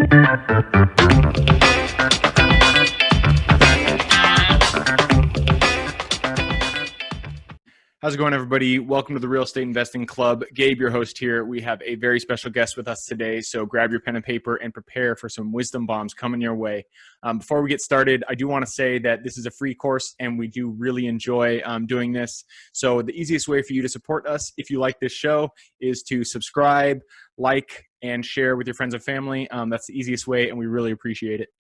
How's it going, everybody? Welcome to the Real Estate Investing Club. Gabe, your host here. We have a very special guest with us today, so grab your pen and paper and prepare for some wisdom bombs coming your way. Before we get started, I do want to say that this is a free course, and we do really enjoy doing this. So the easiest way for you to support us, if you like this show, is to subscribe, like, and share with your friends and family. That's the easiest way, and we really appreciate it.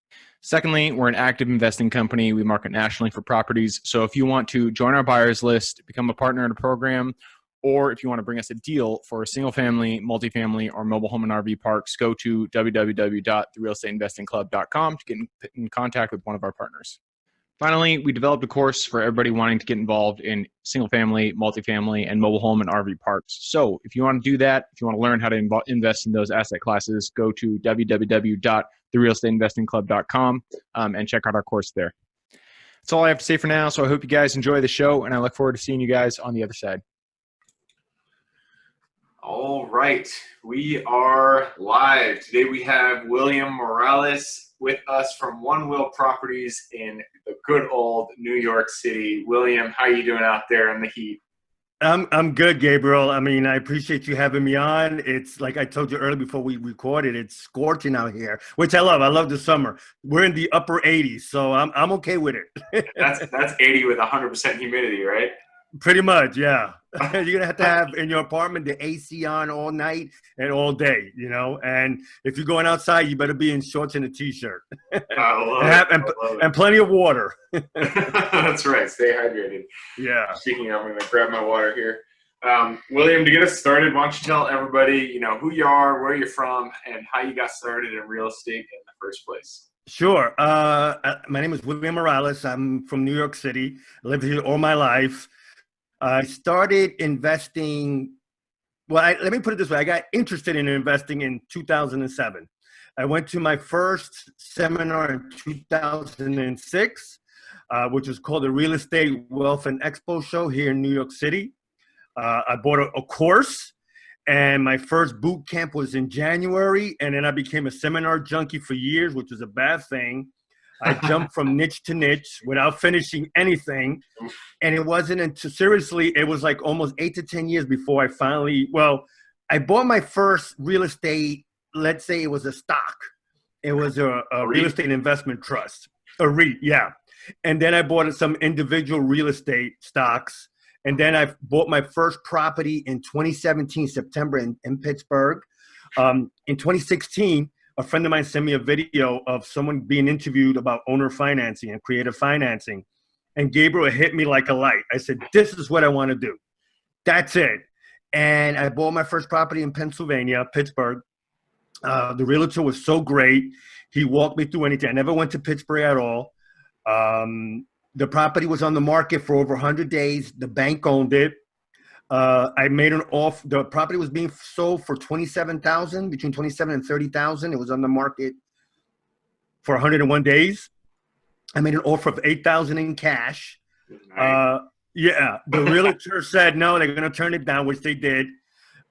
Secondly, we're an active investing company. We market nationally for properties. So if you want to join our buyers list, become a partner in a program, or if you want to bring us a deal for a single family, multifamily, or mobile home and RV parks, go to www.therealestateinvestingclub.com to get in contact with one of our partners. Finally, we developed a course for everybody wanting to get involved in single family, multifamily, and mobile home and RV parks. So if you want to do that, if you want to learn how to invest in those asset classes, go to www.therealestateinvestingclub.com and check out our course there. That's all I have to say for now. So I hope you guys enjoy the show, and I look forward to seeing you guys on the other side. All right, we are live. Today we have William Morales with us from One Will Properties in the good old New York City. William, how are you doing out there in the heat? I'm good, Gabriel. I mean, I appreciate you having me on. It's like I told you earlier before we recorded, it's scorching out here, which I love. I love the summer. We're in the upper 80s, so I'm okay with it. That's 80 with 100% humidity, right? Pretty much, yeah. You're going to have in your apartment the AC on all night and all day, you know? And if you're going outside, you better be in shorts and a T-shirt. And plenty of water. That's right. Stay hydrated. Yeah. Speaking of, I'm going to grab my water here. William, to get us started, why don't you tell everybody, you know, who you are, where you're from, and how you got started in real estate in the first place? Sure. My name is William Morales. I'm from New York City. I lived here all my life. I started investing, let me put it this way. I got interested in investing in 2007. I went to my first seminar in 2006, which was called the Real Estate Wealth and Expo Show here in New York City. I bought a course, and my first boot camp was in January, and then I became a seminar junkie for years, which was a bad thing. I jumped from niche to niche without finishing anything. And it wasn't until, seriously, it was like almost 8 to 10 years before I finally, I bought my first real estate, let's say it was a stock. It was a real estate investment trust, a REIT, yeah. And then I bought some individual real estate stocks. And then I bought my first property in 2017, September in Pittsburgh. In 2016, a friend of mine sent me a video of someone being interviewed about owner financing and creative financing. And Gabriel hit me like a light. I said, this is what I want to do. That's it. And I bought my first property in Pennsylvania, Pittsburgh. The realtor was so great. He walked me through anything. I never went to Pittsburgh at all. The property was on the market for over 100 days. The bank owned it. I made an offer. The property was being sold for $27,000, between $27,000 and $30,000. It was on the market for 101 days. I made an offer of $8,000 in cash. Nice. Yeah, the realtor said no, they're going to turn it down, which they did.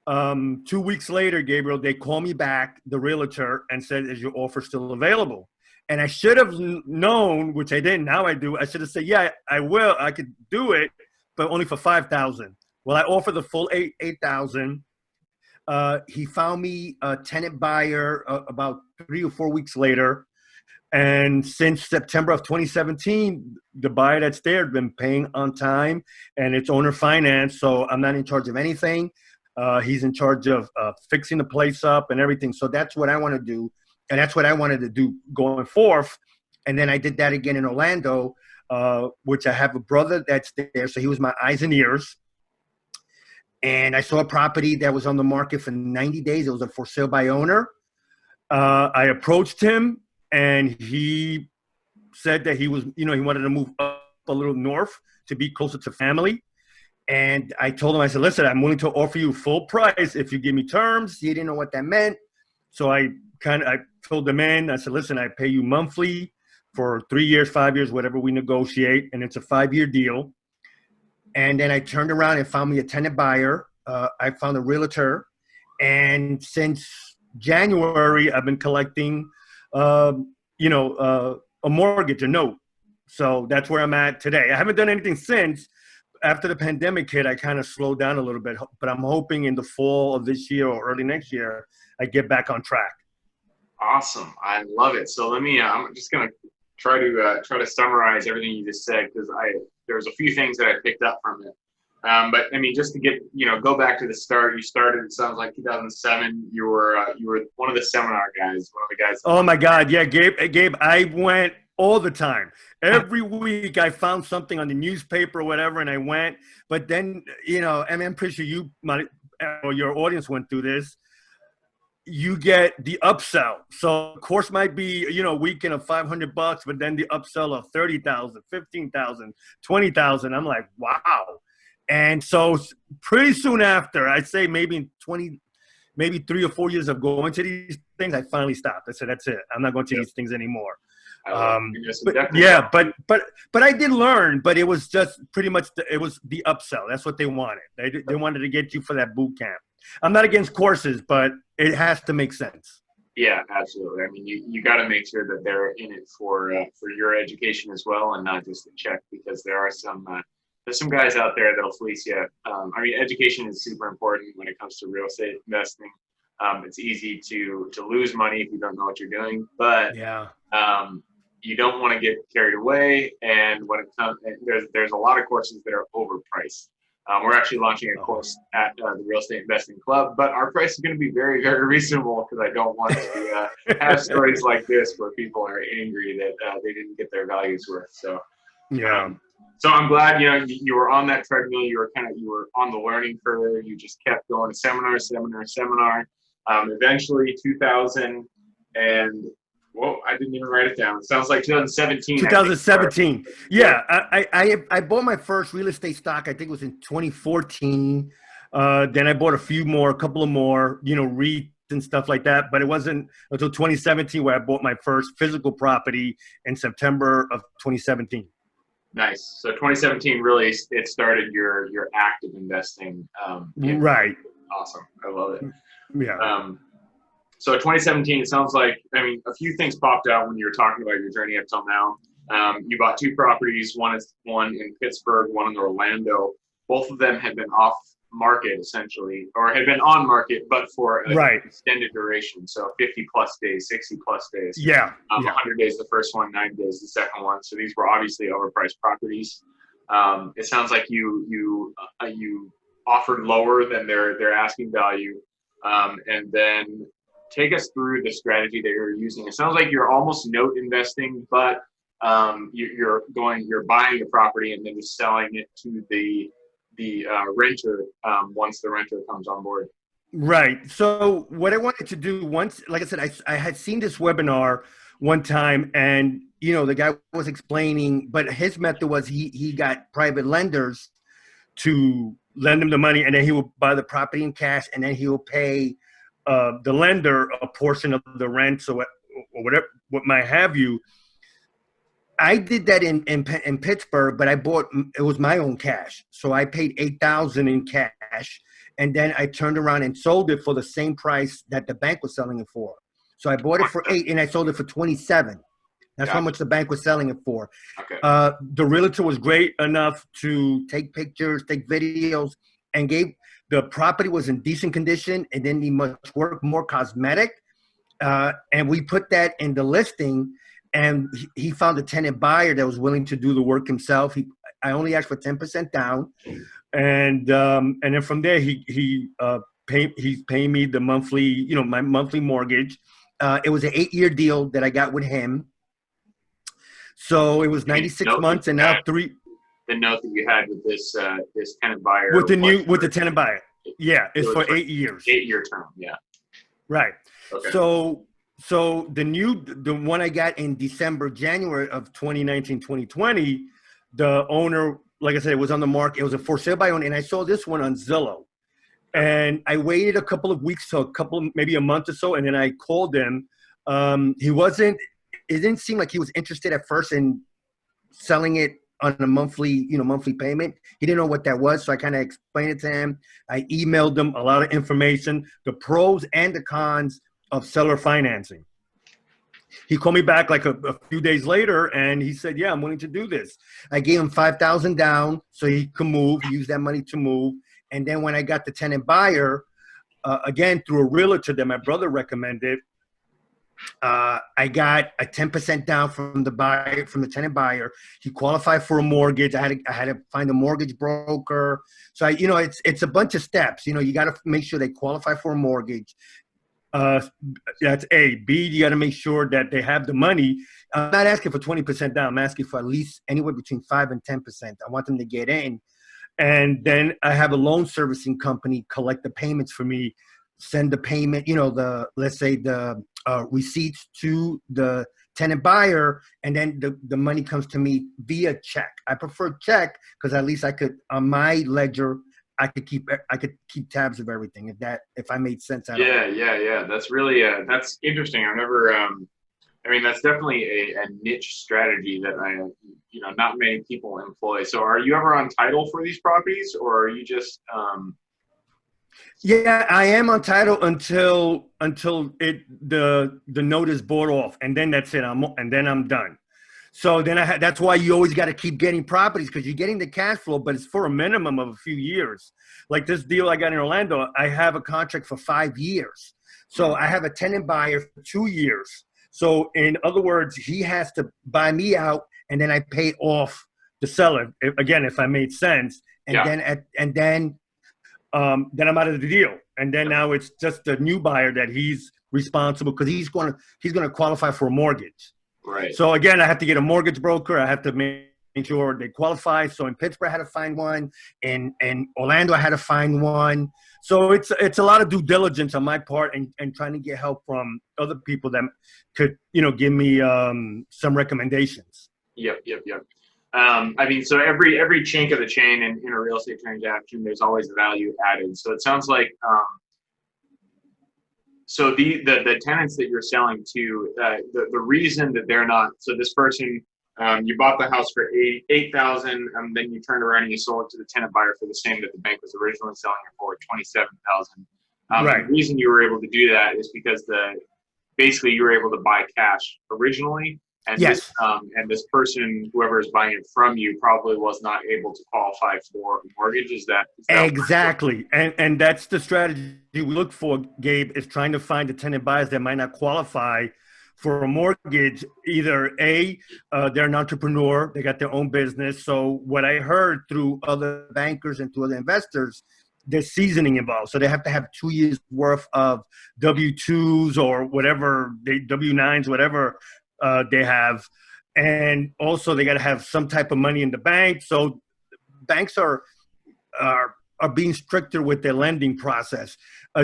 2 weeks later, Gabriel, they called me back, the realtor, and said, "Is your offer still available?" And I should have known, which I didn't. Now I do. I should have said, "Yeah, I will. I could do it, but only for $5,000." Well, I offered the full $8,000. He found me a tenant buyer about 3 or 4 weeks later. And since September of 2017, the buyer that's there has been paying on time, and it's owner finance. So I'm not in charge of anything. He's in charge of fixing the place up and everything. So that's what I want to do. And that's what I wanted to do going forth. And then I did that again in Orlando, which I have a brother that's there. So he was my eyes and ears. And I saw a property that was on the market for 90 days. It was a for sale by owner. I approached him, and he said that he was, he wanted to move up a little north to be closer to family. And I told him, I said, listen, I'm willing to offer you full price if you give me terms. He didn't know what that meant. So I filled him in. I said, listen, I pay you monthly for 3 years, 5 years, whatever we negotiate. And it's a 5-year deal. And then I turned around and found me a tenant buyer. I found a realtor. And since January, I've been collecting, a mortgage, a note. So that's where I'm at today. I haven't done anything since. After the pandemic hit, I kind of slowed down a little bit, but I'm hoping in the fall of this year or early next year, I get back on track. Awesome. I love it. So I'm just going to try to summarize everything you just said, because there's a few things that I picked up from it. But I mean, just to get, go back to the start, you started, it sounds like 2007, you were one of the seminar guys, one of the guys. Oh my God. Yeah. Gabe, I went all the time. Every week I found something on the newspaper or whatever, and I went, but then, and I'm pretty sure your audience went through this. You get the upsell. So of course might be, a weekend of $500, but then the upsell of 30,000, 15,000, 20,000. I'm like, wow. And so pretty soon after, I'd say maybe 3 or 4 years of going to these things, I finally stopped. I said, that's it. I'm not going to these things anymore. But I did learn, but it was just pretty much, it was the upsell. That's what they wanted. They wanted to get you for that boot camp. I'm not against courses, but it has to make sense. Yeah, absolutely. I mean, you got to make sure that they're in it for your education as well, and not just a check, because there's some guys out there that'll fleece you. I mean, education is super important when it comes to real estate investing. It's easy to lose money if you don't know what you're doing, but yeah. You don't want to get carried away. And when it comes, there's a lot of courses that are overpriced. We're actually launching a course at the Real Estate Investing Club, but our price is going to be very, very reasonable, because I don't want to have stories like this where people are angry that they didn't get their values worth. So, yeah. So I'm glad, you were on that treadmill. You were on the learning curve. You just kept going to seminar. Eventually 2000 and, I didn't even write it down. It sounds like 2017. 2017. Yeah. I bought my first real estate stock, I think it was in 2014. Then I bought a couple of more, REITs and stuff like that. But it wasn't until 2017 where I bought my first physical property in September of 2017. Nice. So 2017 really, it started your active investing. Right. Awesome. I love it. Yeah. So 2017, it sounds like, I mean, a few things popped out when you were talking about your journey up till now. You bought 2 properties, one in Pittsburgh, one in Orlando. Both of them had been off market essentially, or had been on market, but for an extended duration. So 50 plus days, 60 plus days. Yeah. 100 days the first one, 90 days the second one. So these were obviously overpriced properties. It sounds like you offered lower than their asking value. And then take us through the strategy that you're using. It sounds like you're almost note investing, but you're buying the property and then just selling it to the renter once the renter comes on board. Right. So what I wanted to do once, like I said, I had seen this webinar one time, and the guy was explaining, but his method was he got private lenders to lend him the money, and then he will buy the property in cash, and then he will pay the lender a portion of the rent, or whatever, what might have you. I did that in Pittsburgh, but it was my own cash. So I paid $8,000 in cash, and then I turned around and sold it for the same price that the bank was selling it for. So I bought it for $8,000 and I sold it for $27,000. That's how much the bank was selling it for. Okay. The realtor was great enough to take pictures, take videos, and the property was in decent condition. It didn't need much work, more cosmetic. And we put that in the listing, and he found a tenant buyer that was willing to do the work himself. I only asked for 10% down. And then from there, he's paying me the monthly, my monthly mortgage. It was an 8-year deal that I got with him. So it was 96 months, and now 3. The note that you had with this tenant buyer with the tenant buyer, yeah, it's for 8 years. 8-year term, yeah. Right. Okay. So the one I got in January of 2019, 2020, the owner, like I said, it was on the market. It was a for sale by owner, and I saw this one on Zillow. And I waited a couple of weeks, maybe a month or so, and then I called him. It didn't seem like he was interested at first in selling it on a monthly payment. He didn't know what that was, so I kind of explained it to him. I emailed him a lot of information, the pros and the cons of seller financing. He called me back like a few days later, and he said, yeah, I'm willing to do this. I gave him $5,000 down so he could move. He used that money to move. And then when I got the tenant buyer, again, through a realtor that my brother recommended, I got a 10% down from the buyer, from the tenant buyer. He qualified for a mortgage. I had to find a mortgage broker. So it's a bunch of steps. You got to make sure they qualify for a mortgage. That's A. B, you got to make sure that they have the money. I'm not asking for 20% down. I'm asking for at least anywhere between 5 and 10%. I want them to get in. And then I have a loan servicing company collect the payments for me, send the payment, let's say the receipts to the tenant buyer, and then the money comes to me via check. I prefer check because at least I could, on my ledger, I could keep tabs of everything. If I made sense out of it. Yeah. That's really that's interesting. I've never that's definitely a niche strategy that not many people employ. So are you ever on title for these properties, or are you just Yeah, I am on title until the note is bought off, and then that's it. I'm done. So then that's why you always got to keep getting properties, because you're getting the cash flow, but it's for a minimum of a few years. Like this deal I got in Orlando, I have a contract for 5 years. So I have a tenant buyer for 2 years. So in other words, he has to buy me out, and then I pay off the seller if I made sense. And then I'm out of the deal. And then now it's just the new buyer that he's responsible, because he's going to qualify for a mortgage. Right. So again, I have to get a mortgage broker. I have to make sure they qualify. So in Pittsburgh, I had to find one. In Orlando, I had to find one. So it's a lot of due diligence on my part, and trying to get help from other people that could, give me some recommendations. Yep. So every chink of the chain in a real estate transaction, there's always value added. So it sounds like so the tenants that you're selling to, the reason that they're not, so this person, you bought the house for $8,000, then you turned around and you sold it to the tenant buyer for the same that the bank was originally selling it for, $27,000. Right. The reason you were able to do that is because basically you were able to buy cash originally. And yes. This person, whoever is buying it from you, probably was not able to qualify for a mortgage. Is that exactly? And that's the strategy we look for, Gabe, is trying to find the tenant buyers that might not qualify for a mortgage. Either they're an entrepreneur, they got their own business. So what I heard through other bankers and through other investors, there's seasoning involved. So they have to have 2 years worth of W-2s or whatever, W-9s, whatever they have. And also they got to have some type of money in the bank. So banks are being stricter with their lending process.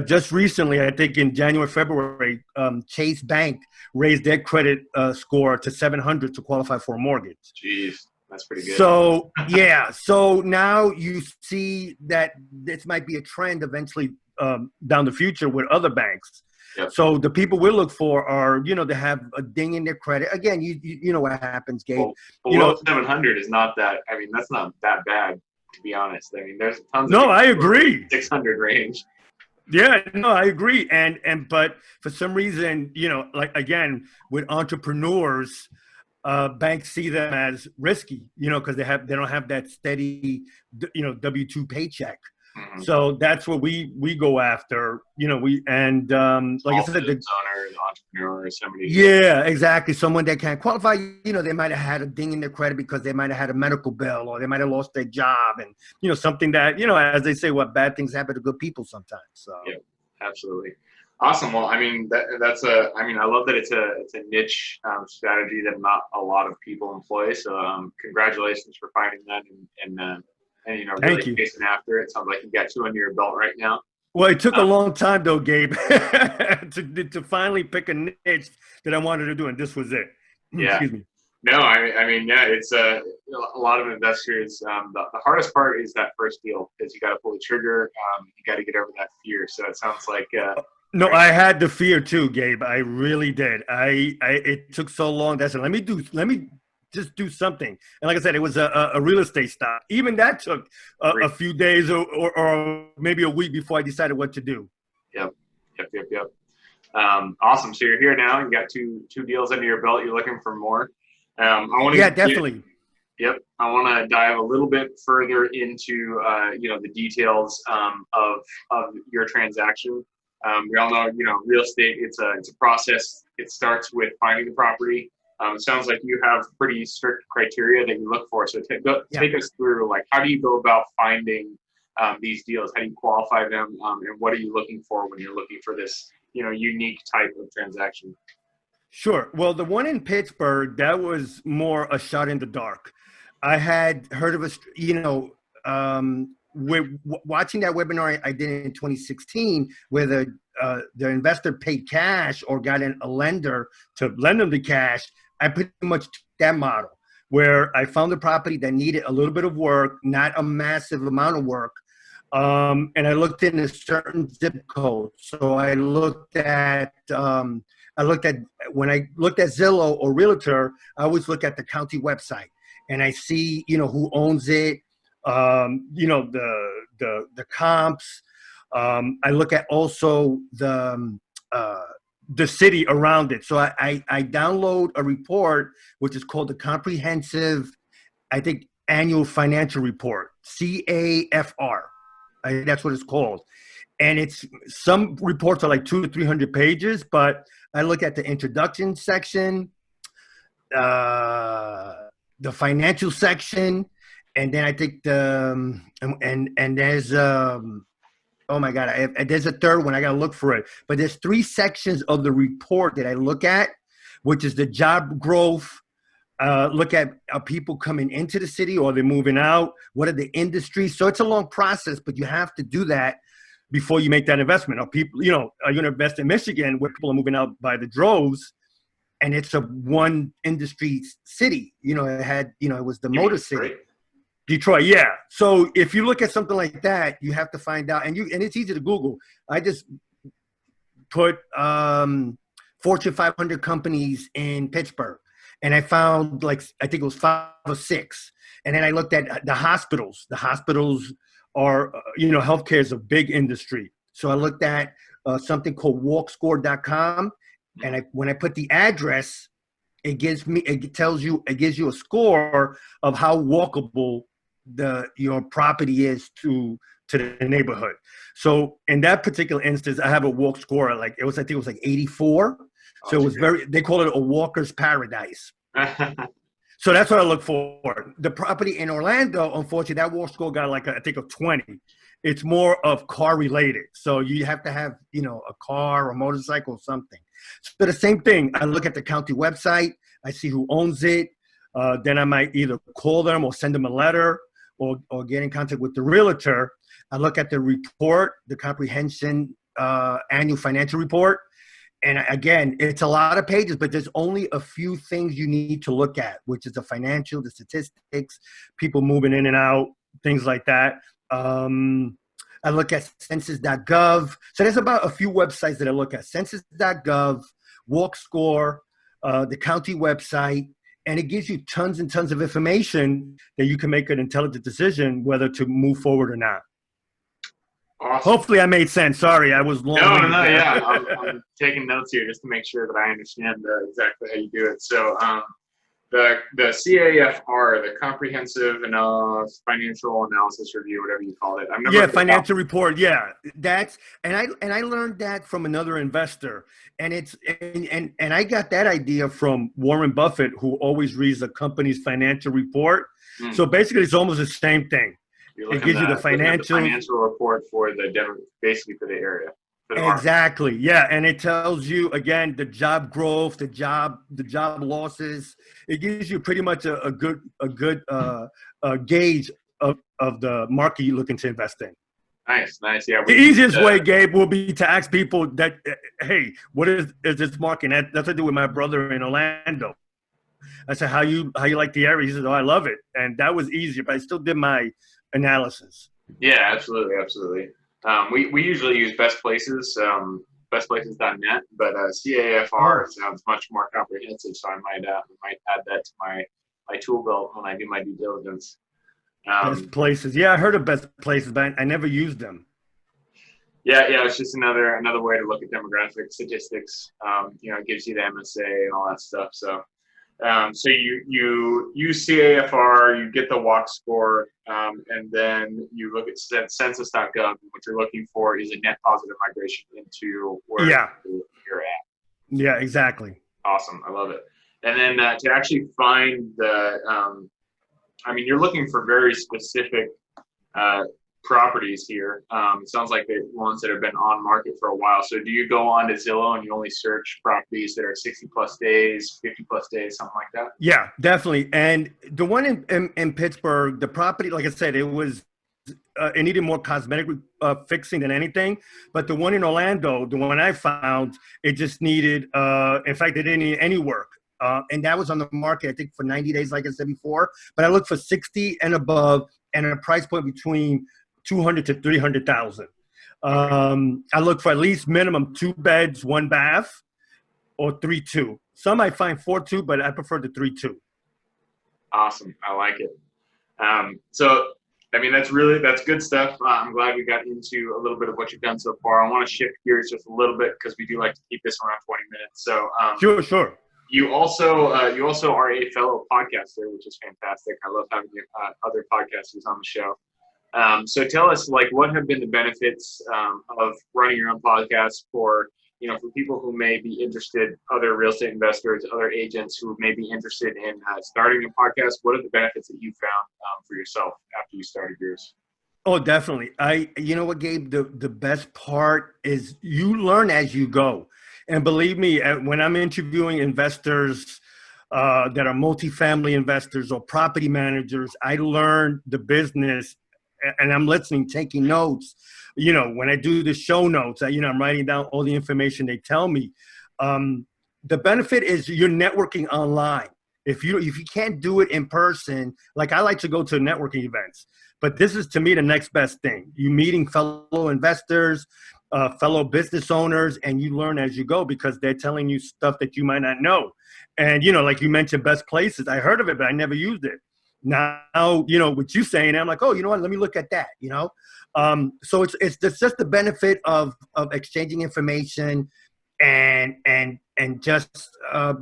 Just recently, I think in January, February, Chase Bank raised their credit score to 700 to qualify for a mortgage. Jeez, that's pretty good. So, yeah. So now you see that this might be a trend eventually down the future with other banks. Yep. So the people we look for are, they have a ding in their credit. Again, you know what happens, Gabe. Well, below 700 is not that. I mean, that's not that bad, to be honest. I mean, there's tons. No, of I agree. 600 range. Yeah, no, I agree. But for some reason, like again, with entrepreneurs, banks see them as risky, because they don't have that steady, W-2 paycheck. Mm-hmm. So that's what we go after, like I said, the owner, the entrepreneur, somebody. Yeah, exactly. Someone that can't qualify, they might have had a ding in their credit because they might have had a medical bill, or they might have lost their job, and, something that, as they say, what bad things happen to good people sometimes. So. Yeah, absolutely. Awesome. Well, I mean, I love that it's a niche strategy that not a lot of people employ. So congratulations for finding that and really chasing after it. Sounds like you got 2 under your belt right now. Well, it took a long time though, Gabe, to finally pick a niche that I wanted to do, and this was it. Yeah. Excuse me. No, it's a lot of investors. The hardest part is that first deal, because you got to pull the trigger. You got to get over that fear. So it sounds like. No, I had the fear too, Gabe. I really did. It took so long. That's it. Let me just do something. And like I said, it was a real estate stock. Even that took a few days or maybe a week before I decided what to do. Yep. Awesome. So you're here now. You got two deals under your belt. You're looking for more. I want to definitely. Yep. I want to dive a little bit further into, the details of your transaction. We all know, real estate, it's a process. It starts with finding the property. It sounds like you have pretty strict criteria that you look for. So take us through, like, how do you go about finding these deals? How do you qualify them? And what are you looking for when you're looking for this, unique type of transaction? Sure. Well, the one in Pittsburgh, that was more a shot in the dark. I had heard of watching that webinar I did in 2016, where the investor paid cash or got a lender to lend them the cash. I pretty much took that model, where I found a property that needed a little bit of work, not a massive amount of work. And I looked in a certain zip code. So I looked at when I looked at Zillow or Realtor, I always look at the county website, and I see, who owns it, the comps. I look at also the city around it. So I download a report, which is called the Comprehensive, I think, Annual Financial Report, CAFR. That's what it's called. And some reports are like 200 to 300 pages, but I look at the introduction section, the financial section, and then I think and there's oh my God, there's a third one. I got to look for it. But there's 3 sections of the report that I look at, which is the job growth. Look at, are people coming into the city or they're moving out? What are the industries? So it's a long process, but you have to do that before you make that investment. Are people, are you going to invest in Michigan where people are moving out by the droves, and it's a one industry city? It was the motor city. Detroit, yeah. So if you look at something like that, you have to find out, and it's easy to Google. I just put Fortune 500 companies in Pittsburgh, and I found, like, I think it was 5 or 6. And then I looked at the hospitals. The hospitals are, healthcare is a big industry. So I looked at something called walkscore.com, and when I put the address, it gives you a score of how walkable your property is to the neighborhood. So in that particular instance, I have a walk score I think it was like 84. So it was they call it a walker's paradise. So that's what I look for. The property in Orlando, unfortunately, that walk score got I think a 20. It's more of car related. So you have to have, a car or motorcycle or something. So the same thing, I look at the county website, I see who owns it. Then I might either call them or send them a letter or get in contact with the realtor. I look at the report, the comprehensive annual financial report. And again, it's a lot of pages, but there's only a few things you need to look at, which is the financial, the statistics, people moving in and out, things like that. I look at census.gov. So there's about a few websites that I look at: census.gov, WalkScore, the county website, and it gives you tons and tons of information that you can make an intelligent decision whether to move forward or not. Awesome. Hopefully I made sense. Sorry, I was long. No, yeah. I'm taking notes here just to make sure that I understand exactly how you do it. So the CAFR, the Comprehensive Financial Analysis Review, whatever you call it. Financial report. Yeah, and I learned that from another investor, and and I got that idea from Warren Buffett, who always reads the company's financial report. So basically, it's almost the same thing. It gives you the financial report for basically for the area. Exactly. Yeah, and it tells you again the job growth, the job losses. It gives you pretty much a good gauge of the market you're looking to invest in. Nice. Yeah. The easiest way, Gabe, will be to ask people that, hey, what is this market? That's what I do with my brother in Orlando. I said, how you like the area? He said, oh, I love it, and that was easier, but I still did my analysis. Yeah, absolutely. We usually use Best Places, bestplaces.net, but CAFR sounds much more comprehensive, so I might add that to my tool belt when I do my due diligence. Best Places. Yeah, I heard of Best Places, but I never used them. Yeah, it's just another way to look at demographic statistics. It gives you the MSA and all that stuff. So, so you use CAFR, you get the walk score, and then you look at census.gov. What you're looking for is a net positive migration into where you're at. Yeah, exactly. Awesome, I love it. And then to actually find you're looking for very specific properties here. It sounds like the ones that have been on market for a while. So do you go on to Zillow and you only search properties that are 60 plus days, 50 plus days, something like that? Yeah, definitely. And the one in Pittsburgh, the property, like I said, it needed more cosmetic fixing than anything. But the one in Orlando, the one I found, it just needed, in fact, it didn't need any work. And that was on the market, I think, for 90 days, like I said before. But I looked for 60 and above and a price point between 200 to 300,000. I look for at least minimum 2 beds, 1 bath, or 3-2. Some I find 4-2, but I prefer the 3-2. Awesome, I like it. That's good stuff. I'm glad we got into a little bit of what you've done so far. I want to shift gears just a little bit because we do like to keep this around 20 minutes. So Sure. You also are a fellow podcaster, which is fantastic. I love having other podcasters on the show. So tell us, what have been the benefits of running your own podcast for people who may be interested, other real estate investors, other agents who may be interested in starting a podcast? What are the benefits that you found for yourself after you started yours? Oh, definitely. You know what, Gabe, the best part is you learn as you go. And believe me, when I'm interviewing investors that are multifamily investors or property managers, I learn the business and I'm listening, taking notes. When I do the show notes, I'm writing down all the information they tell me. The benefit is you're networking online. If you can't do it in person, like I like to go to networking events, but this is to me the next best thing. You meeting fellow investors, fellow business owners, and you learn as you go because they're telling you stuff that you might not know. And, like you mentioned, best places. I heard of it, but I never used it. Now, what you saying, I'm like, oh, you know what? Let me look at that, So it's just the benefit of exchanging information and just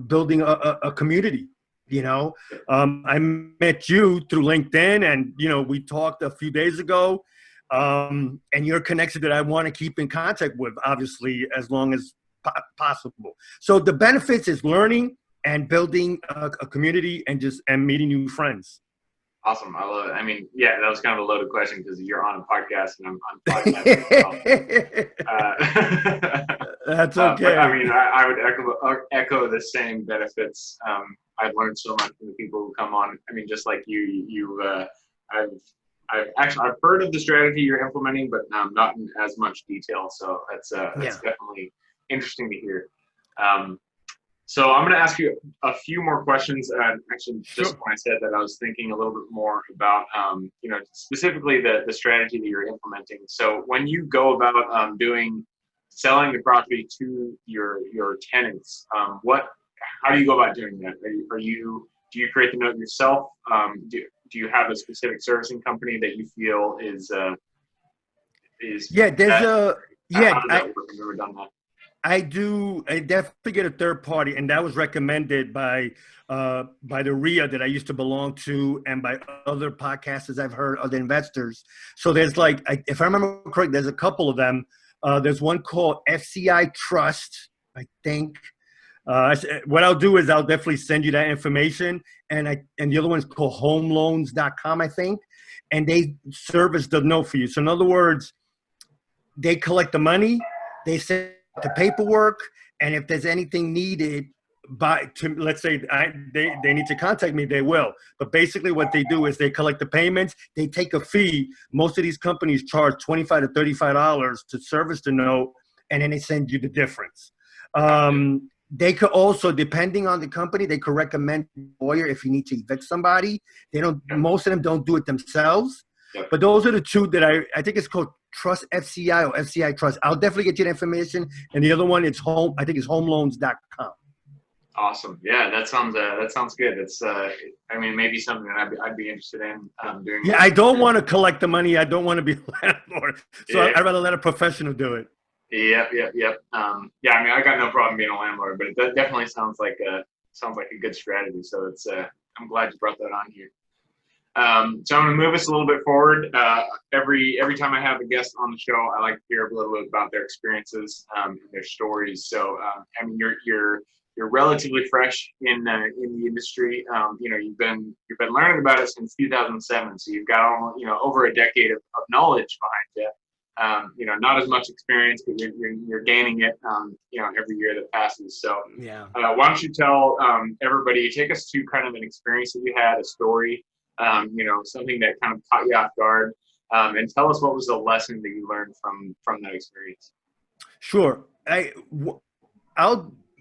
building a community. I met you through LinkedIn and, we talked a few days ago. And you're a connection that I want to keep in contact with, obviously, as long as possible. So the benefits is learning and building a community and meeting new friends. Awesome. I love it. That was kind of a loaded question because you're on a podcast and I'm on podcast. That's okay. But, I would echo the same benefits. I've learned so much from the people who come on. Just like I've heard of the strategy you're implementing, but not in as much detail. So that's definitely interesting to hear. So I'm going to ask you a few more questions. Just when I said that, I was thinking a little bit more about, specifically the strategy that you're implementing. So when you go about selling the property to your tenants, how do you go about doing that? Do you create the note yourself? Do you have a specific servicing company that you feel is? I've never done that. I do. I definitely get a third party, and that was recommended by the REI that I used to belong to, and by other podcasters I've heard, other investors. So there's if I remember correctly, there's a couple of them. There's one called FCI Trust, I think. What I'll do is I'll definitely send you that information, and the other one's called homeloans.com, I think, and they service the note for you. So in other words, they collect the money, they send the paperwork, and if there's anything needed let's say they need to contact me, they will. But basically what they do is they collect the payments, they take a fee. Most of these companies charge $25 to $35 to service the note, and then they send you the difference. They could also, depending on the company, they could recommend a lawyer if you need to evict somebody. Most of them don't do it themselves. But those are the two that I think it's called Trust FCI or FCI Trust. I'll definitely get you the information. And the other one, I think it's homeloans.com. Awesome. Yeah, that sounds good. It's I mean, maybe something that I'd be interested in doing. Yeah, I don't want to collect the money. I don't want to be a landlord. So Yeah. I'd rather let a professional do it. Yep. Yeah, I mean, I got no problem being a landlord, but it definitely sounds like a good strategy. So it's I'm glad you brought that on here. So I'm going to move us a little bit forward. Every time I have a guest on the show, I like to hear a little bit about their experiences and their stories. So I mean, you're relatively fresh in the industry. You know, you've been learning about it since 2007. So you've got over a decade of knowledge behind you. You know, not as much experience, but you're gaining it. You know, every year that passes. So Yeah. why don't you tell everybody, take us to kind of an experience that you had, a story. You know, something that kind of caught you off guard, and tell us what was the lesson that you learned from that experience. Sure.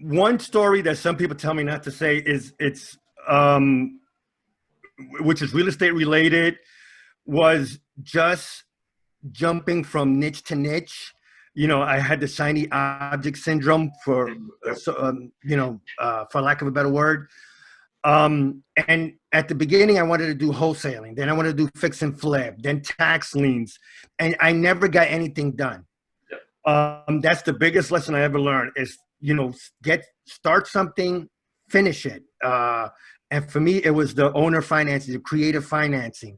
One story that some people tell me not to say is which is real estate related, was just jumping from niche to niche. You know, I had the shiny object syndrome for lack of a better word. And at the beginning, I wanted to do wholesaling. Then I wanted to do fix and flip, then tax liens. And I never got anything done. That's the biggest lesson I ever learned is, start something, finish it. And for me, it was the owner financing, the creative financing.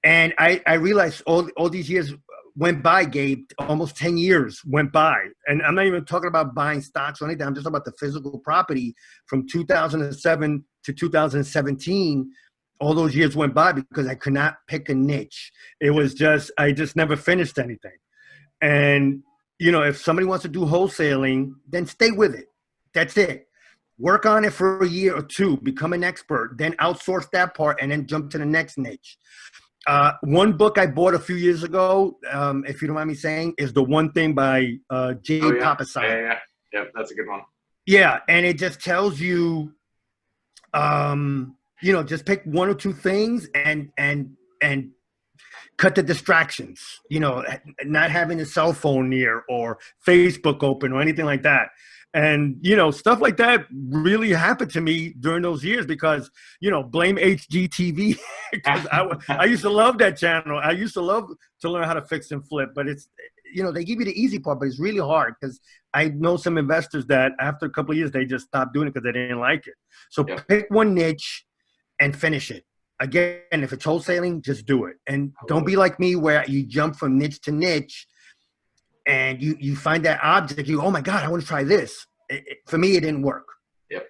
And I realized all these years went by, Gabe, almost 10 years went by. And I'm not even talking about buying stocks or anything. I'm just talking about the physical property from 2007 to 2017. All those years went by because I could not pick a niche. It was I just never finished anything. And, if somebody wants to do wholesaling, then stay with it. That's it. Work on it for a year or two, become an expert, then outsource that part and then jump to the next niche. One book I bought a few years ago, if you don't mind me saying, is The One Thing by Jay Papasan. Yeah, that's a good one. Yeah, and it just tells you, just pick one or two things and cut the distractions. Not having a cell phone near or Facebook open or anything like that. And, stuff like that really happened to me during those years because, blame HGTV. Because I used to love that channel. I used to love to learn how to fix and flip. But it's, they give you the easy part, but it's really hard because I know some investors that after a couple of years, they just stopped doing it because they didn't like it. So pick one niche and finish it. Again, if it's wholesaling, just do it. And don't be like me where you jump from niche to niche and you find that object, oh my God, I want to try this. For me, it didn't work. Yep.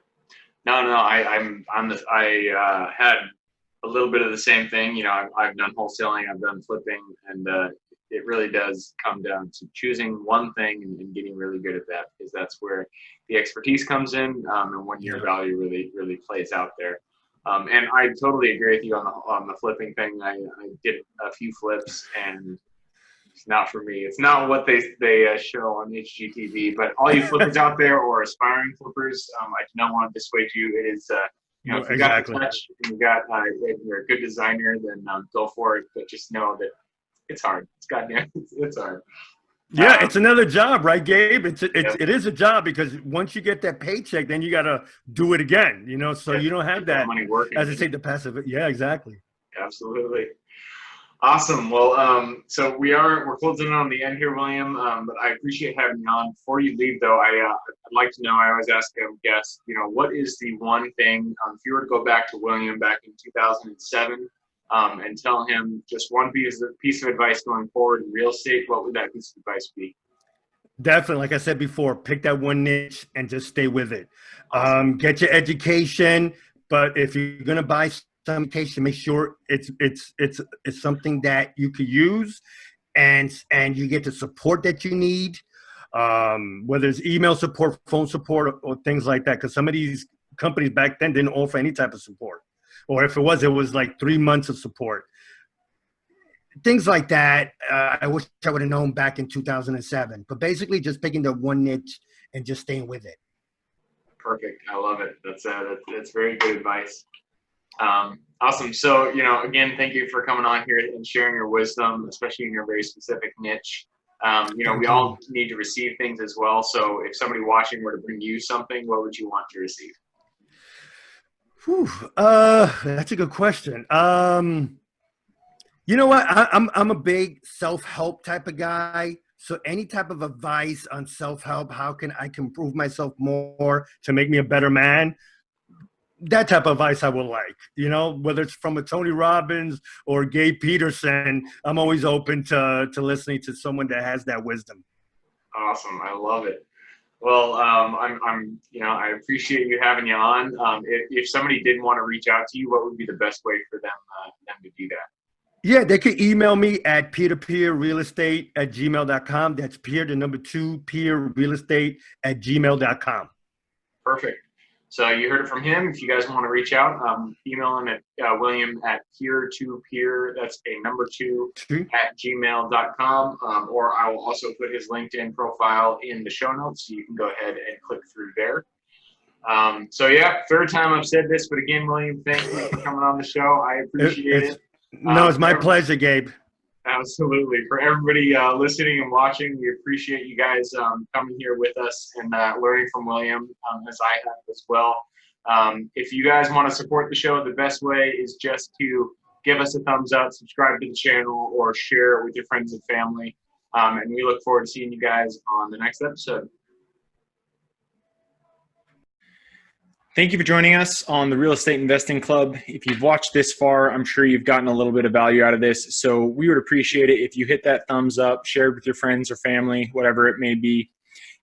No, I had a little bit of the same thing. I've done wholesaling, I've done flipping, and it really does come down to choosing one thing and getting really good at that, because that's where the expertise comes in, and when your value really plays out there. And I totally agree with you on the flipping thing. I did a few flips, and it's not for me. It's not what they show on HGTV. But all you flippers out there or aspiring flippers, I do not want to dissuade you. It is, if you got the touch and you're a good designer, then go for it. But just know that it's hard. It's goddamn, it's hard. Yeah, it's another job, right, Gabe? It is a job because once you get that paycheck, then you got to do it again, so you don't have that money working. As I say, the passive. Yeah, exactly. Absolutely. Awesome. Well, so we're closing in on the end here, William, but I appreciate having you on. Before you leave, though, I'd like to know, I always ask guests, what is the one thing, if you were to go back to William back in 2007, and tell him just one piece of advice going forward in real estate, what would that piece of advice be? Definitely, like I said before, pick that one niche and just stay with it. Awesome. Get your education, but if you're gonna buy some education, make sure it's something that you could use, and you get the support that you need, whether it's email support, phone support, or things like that. Because some of these companies back then didn't offer any type of support. Or if it was like 3 months of support. Things like that, I wish I would have known back in 2007. But basically just picking the one niche and just staying with it. Perfect. I love it. That's very good advice. Awesome. So, again, thank you for coming on here and sharing your wisdom, especially in your very specific niche. We all need to receive things as well. So if somebody watching were to bring you something, what would you want to receive? Whew, that's a good question. You know what? I'm a big self-help type of guy. So any type of advice on self-help, how can I improve myself more to make me a better man? That type of advice I would like, whether it's from a Tony Robbins or Gabe Peterson, I'm always open to listening to someone that has that wisdom. Awesome. I love it. Well, I appreciate you having you on. If somebody did want to reach out to you, what would be the best way for them to do that? Yeah, they could email me at peer-to-peer-real-estate@gmail.com. That's peer, the number 2, peer-real-estate@gmail.com. Perfect. So you heard it from him. If you guys want to reach out, email him at William at peer-to-peer. That's a number 2 at gmail.com. Or I will also put his LinkedIn profile in the show notes, so you can go ahead and click through there. Third time I've said this, but again, William, thank you for coming on the show. I appreciate it. No, it's my pleasure, Gabe. Absolutely. For everybody listening and watching, we appreciate you guys coming here with us and learning from William, as I have as well. If you guys want to support the show, the best way is just to give us a thumbs up, subscribe to the channel, or share it with your friends and family. And we look forward to seeing you guys on the next episode. Thank you for joining us on the Real Estate Investing Club. If you've watched this far, I'm sure you've gotten a little bit of value out of this. So we would appreciate it if you hit that thumbs up, share it with your friends or family, whatever it may be.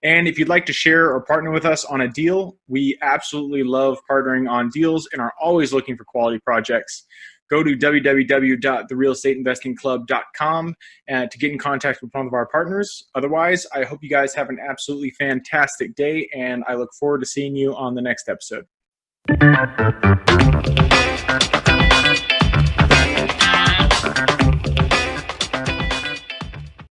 And if you'd like to share or partner with us on a deal, we absolutely love partnering on deals and are always looking for quality projects. Go to www.therealestateinvestingclub.com to get in contact with one of our partners. Otherwise, I hope you guys have an absolutely fantastic day, and I look forward to seeing you on the next episode.